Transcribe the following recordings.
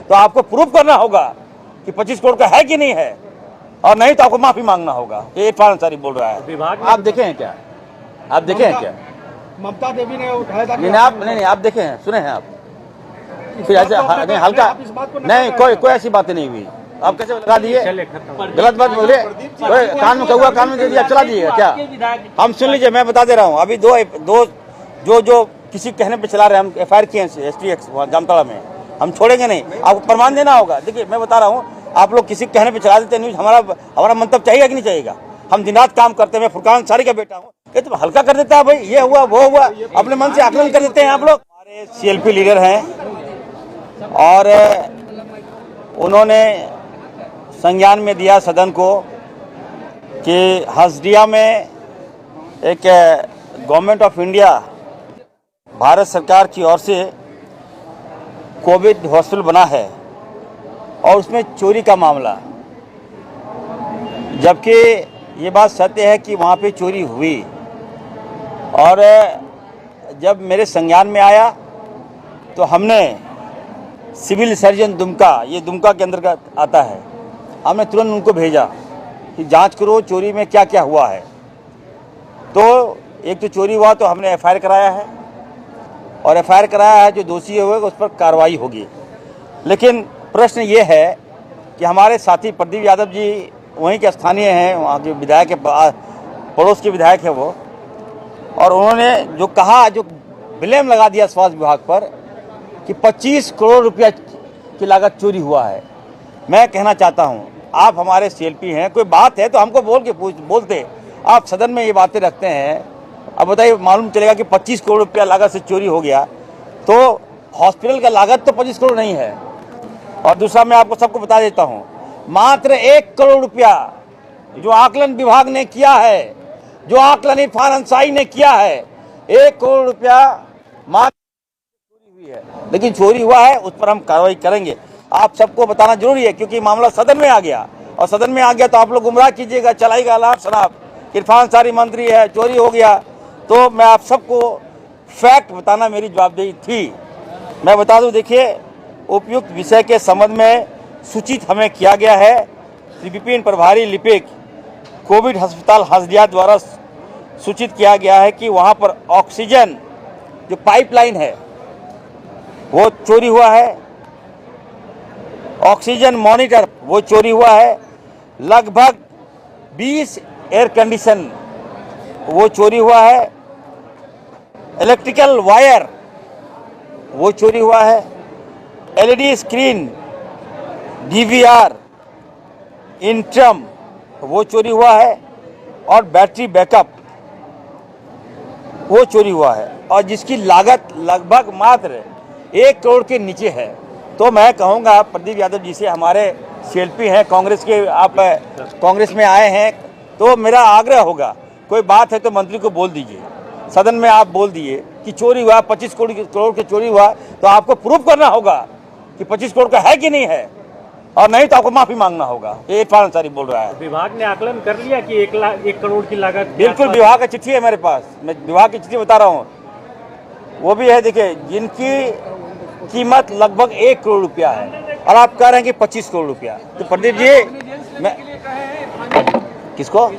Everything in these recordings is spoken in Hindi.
तो आपको प्रूफ करना होगा कि 25 करोड़ का है कि नहीं है, और नहीं तो आपको माफी मांगना होगा। ये इरफान अंसारी बोल रहा है। विभाग आप देखे हैं क्या? आप देखे हैं क्या? ममता देवी ने उठाया था। नहीं आप देखे हैं, सुने हैं आप? फिर ऐसे नहीं हल्का नहीं, कोई ऐसी बातें नहीं हुई। आप कैसे लगा दिए? गलत बात बोले, कान में कहुआ कान में दे दिया, चला दिए क्या? हम सुन लीजिए, मैं बता दे रहा हूँ। अभी दो जो किसी कहने पे चला रहे, हम FIR किए हैं STX जामताड़ा में, हम छोड़ेंगे नहीं। आपको प्रमाण देना होगा। देखिए मैं बता रहा हूँ, आप लोग किसी कहने पे चला देते न्यूज, हमारा मंतव्य चाहिए कि नहीं चाहिएगा? हम दिन रात काम करते हैं। फुरकान अंसारी का बेटा हूँ, ये तो हल्का कर देता है भाई, ये हुआ वो हुआ, अपने मन से आकलन कर देते हैं आप लोग। हमारे CLP लीडर हैं और उन्होंने संज्ञान में दिया सदन को कि हसदिया में एक गवर्नमेंट ऑफ इंडिया, भारत सरकार की ओर से कोविड हॉस्पिटल बना है और उसमें चोरी का मामला, जबकि ये बात सत्य है कि वहाँ पे चोरी हुई। और जब मेरे संज्ञान में आया तो हमने सिविल सर्जन दुमका, ये दुमका के अंतर्गत आता है, हमने तुरंत उनको भेजा कि जांच करो चोरी में क्या क्या हुआ है। तो एक तो चोरी हुआ तो हमने FIR कराया है, और FIR कराया है, जो दोषी हुए उस पर कार्रवाई होगी। लेकिन प्रश्न ये है कि हमारे साथी प्रदीप यादव जी वहीं के स्थानीय हैं, वहाँ के विधायक के पड़ोस के विधायक है वो, और उन्होंने जो कहा, जो ब्लेम लगा दिया स्वास्थ्य विभाग पर कि 25 करोड़ रुपया की लागत चोरी हुआ है। मैं कहना चाहता हूँ, आप हमारे CLP हैं, कोई बात है तो हमको बोलते। आप सदन में ये बातें रखते हैं, अब बताइए मालूम चलेगा कि 25 करोड़ रुपया लागत से चोरी हो गया, तो हॉस्पिटल का लागत तो 25 करोड़ नहीं है। और दूसरा मैं आपको सबको बता देता हूँ, मात्र 1 करोड़ रुपया जो आकलन विभाग ने किया है, जो आकलन इरफान अंसारी ने किया है, 1 करोड़ रुपया मात्र चोरी हुई है। लेकिन चोरी हुआ है, उस पर हम कार्रवाई करेंगे। आप सबको बताना जरूरी है, क्योंकि मामला सदन में आ गया, और सदन में आ गया तो आप लोग गुमराह कीजिएगा, चलाएगा अलाप शराब, इरफान अंसारी मंत्री है, चोरी हो गया। तो मैं आप सबको फैक्ट बताना मेरी जवाबदेही थी। मैं बता दूं, देखिए उपयुक्त विषय के संबंध में सूचित हमें किया गया है। श्री विपिन प्रभारी लिपिक कोविड अस्पताल हसदिया द्वारा सूचित किया गया है कि वहां पर ऑक्सीजन जो पाइपलाइन है वो चोरी हुआ है, ऑक्सीजन मॉनिटर वो चोरी हुआ है, लगभग 20 एयर कंडीशन वो चोरी हुआ है, इलेक्ट्रिकल वायर वो चोरी हुआ है, LED स्क्रीन, DVR, इंट्रम वो चोरी हुआ है, और बैटरी बैकअप वो चोरी हुआ है, और जिसकी लागत लगभग मात्र 1 करोड़ के नीचे है। तो मैं कहूँगा प्रदीप यादव जी से, हमारे CLP हैं कांग्रेस के, आप कांग्रेस में आए हैं, तो मेरा आग्रह होगा, कोई बात है तो मंत्री को बोल दीजिए, सदन में आप बोल दिए कि चोरी हुआ, 25 करोड़ की चोरी हुआ, तो आपको प्रूफ करना होगा कि 25 करोड़ का है कि नहीं है, और नहीं तो आपको माफी मांगना होगा। ये इरफान अंसारी बोल रहा है। विभाग ने आकलन कर लिया कि 1 करोड़ की लागत, बिल्कुल विभाग की चिट्ठी है मेरे पास, मैं विभाग की चिट्ठी बता रहा हूँ, वो भी है। देखिए, जिनकी कीमत लगभग 1 करोड़ रुपया है, और आप कह रहे हैं कि 25 करोड़ रुपया। तो प्रदीप जी, मैं किसको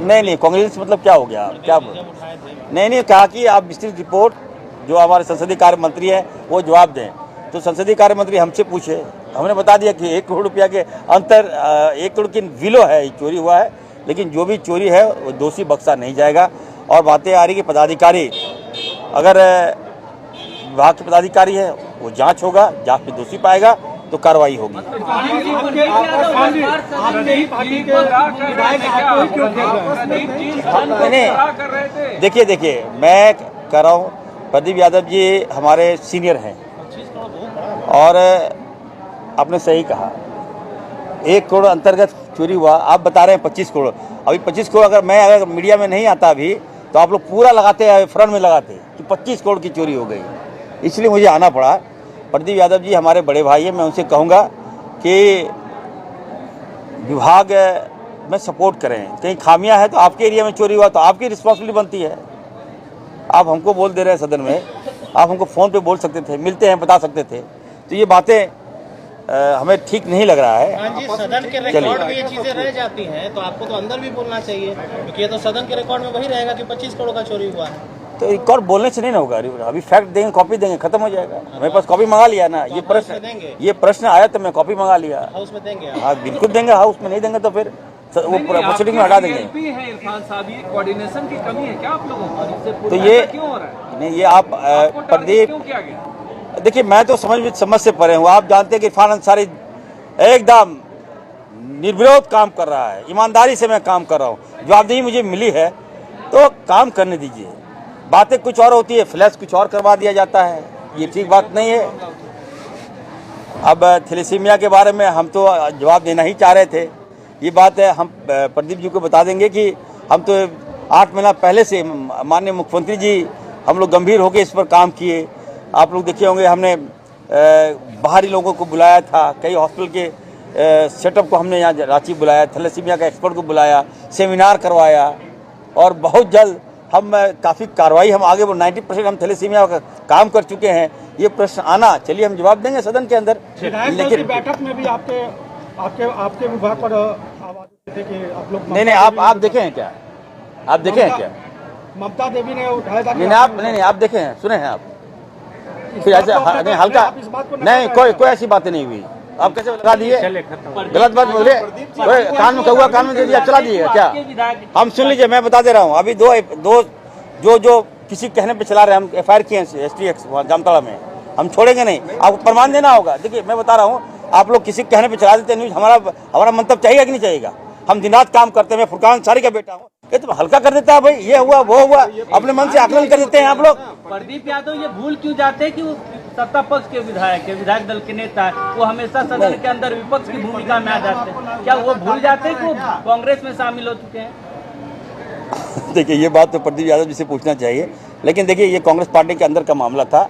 नहीं कांग्रेस मतलब क्या हो गया, क्या नहीं कहा कि आप विस्तृत रिपोर्ट जो हमारे संसदीय कार्य मंत्री है वो जवाब दें। तो संसदीय कार्य मंत्री हमसे पूछे, हमने बता दिया कि 1 करोड़ रुपया के अंतर, 1 करोड़ की विलो है, चोरी हुआ है। लेकिन जो भी चोरी है वो दोषी बख्शा नहीं जाएगा। और बातें आ रही कि पदाधिकारी, अगर विभाग के पदाधिकारी है वो जांच होगा, जांच में दोषी पाएगा तो कार्रवाई होगी। देखिए मैं कह रहा हूँ, प्रदीप यादव जी हमारे सीनियर हैं, और आपने सही कहा 1 करोड़ अंतर्गत चोरी हुआ। आप बता रहे हैं 25 करोड़। अभी 25 करोड़ अगर मीडिया में नहीं आता अभी, तो आप लोग पूरा लगाते, फ्रंट में लगाते कि 25 करोड़ की चोरी हो गई, इसलिए मुझे आना पड़ा। प्रदीप यादव जी हमारे बड़े भाई हैं, मैं उनसे कहूँगा कि विभाग में सपोर्ट करें। कहीं खामियां है तो आपके एरिया में चोरी हुआ तो आपकी रिस्पॉन्सिबिलिटी बनती है। आप हमको बोल दे रहे हैं सदन में आप हमको फ़ोन पे बोल सकते थे, मिलते हैं बता सकते थे। तो ये बातें हमें ठीक नहीं लग रहा है। हाँ जी, सदन के रिकॉर्ड में ये चीजें रह जाती हैं तो आपको तो अंदर भी बोलना चाहिए, क्योंकि ये तो सदन के रिकॉर्ड में वही रहेगा कि 25 करोड़ का चोरी हुआ है। तो एक और बोलने से नहीं ना होगा, अभी फैक्ट देंगे, कॉपी देंगे, खत्म हो जाएगा। हमारे पास कॉपी मंगा लिया ना, ये प्रश्न आया तो मैं कॉपी मंगा लिया। हाउस में देंगे आप? हाँ बिल्कुल देंगे, हाउस में नहीं देंगे तो फिर वो प्रोसीडिंग में हटा देंगे। है इरफान साहब, ये कोऑर्डिनेशन की कमी है क्या आप लोगों को? तो ये क्यों हो रहा है? नहीं, ये आप प्रदीप, क्यों किया गया? देखिए मैं तो समझ से परे हूँ। आप जानते हैं कि इरफान अंसारी एकदम निर्विरोध काम कर रहा है, ईमानदारी से मैं काम कर रहा हूँ। जवाबदेही मुझे मिली है तो काम करने दीजिए। बातें कुछ और होती है, फ्लैश कुछ और करवा दिया जाता है, ये ठीक बात नहीं है। अब थैलेसीमिया के बारे में हम तो जवाब देना ही चाह रहे थे। ये बात है, हम प्रदीप जी को बता देंगे कि हम तो 8 महीना पहले से माननीय मुख्यमंत्री जी हम लोग गंभीर होकर इस पर काम किए। आप लोग देखे होंगे, हमने बाहरी लोगों को बुलाया था, कई हॉस्पिटल के सेटअप को हमने यहाँ रांची बुलाया, थैलेसीमिया का एक्सपर्ट को बुलाया, सेमिनार करवाया और बहुत जल्द हम काफ़ी कार्रवाई हम आगे 90% हम थैलेसीमिया का काम कर चुके हैं। ये प्रश्न आना, चलिए हम जवाब देंगे सदन के अंदर। लेकिन बैठक में भी आपके विभाग पर आवाज थे कि आप लोग नहीं, आप देखे हैं क्या? आप देखे हैं क्या? ममता देवी ने उठाया था। नहीं, आप देखे हैं, सुने हैं आप? फिर ऐसे नहीं, हल्का नहीं, कोई ऐसी बातें नहीं हुई। आप कैसे लगा दिए? गलत बात बोले, कान में कहुआ कान में दे दिया, चला दिए क्या? हम सुन लीजिए, मैं बता दे रहा हूँ। अभी दो जो किसी कहने पे चला रहे, हम FIR किए हैं STX जामताड़ा में, हम छोड़ेंगे नहीं। आपको प्रमाण देना होगा। देखिए मैं बता रहा हूँ, आप लोग किसी कहने पे चला देते न्यूज, हमारा मंतव्य चाहिए कि नहीं चाहिएगा? हम दिन रात काम करते हैं। मैं फुरकान अंसारी का बेटा हूँ, ये तो हल्का कर देता है भाई, ये हुआ वो हुआ, अपने मन से आकलन कर देते हैं आप लोग। प्रदीप यादव ये भूल क्यों जाते हैं कि वो सत्ता पक्ष के विधायक दल के नेता है, वो हमेशा सदन के अंदर विपक्ष की भूमिका में आ जाते हैं। क्या वो भूल जाते हैं कि वो कांग्रेस में शामिल हो चुके हैं? देखिए ये बात तो प्रदीप यादव जी से पूछना चाहिए, लेकिन देखिए ये कांग्रेस पार्टी के अंदर का मामला था।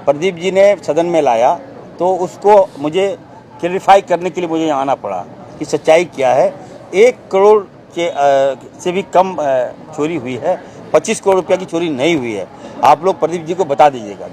प्रदीप जी ने सदन में लाया तो उसको मुझे क्लैरिफाई करने के लिए मुझे यहाँ आना पड़ा कि सच्चाई क्या है। 1 करोड़ के से भी कम चोरी हुई है, 25 करोड़ रुपया की चोरी नहीं हुई है। आप लोग प्रदीप जी को बता दीजिएगा।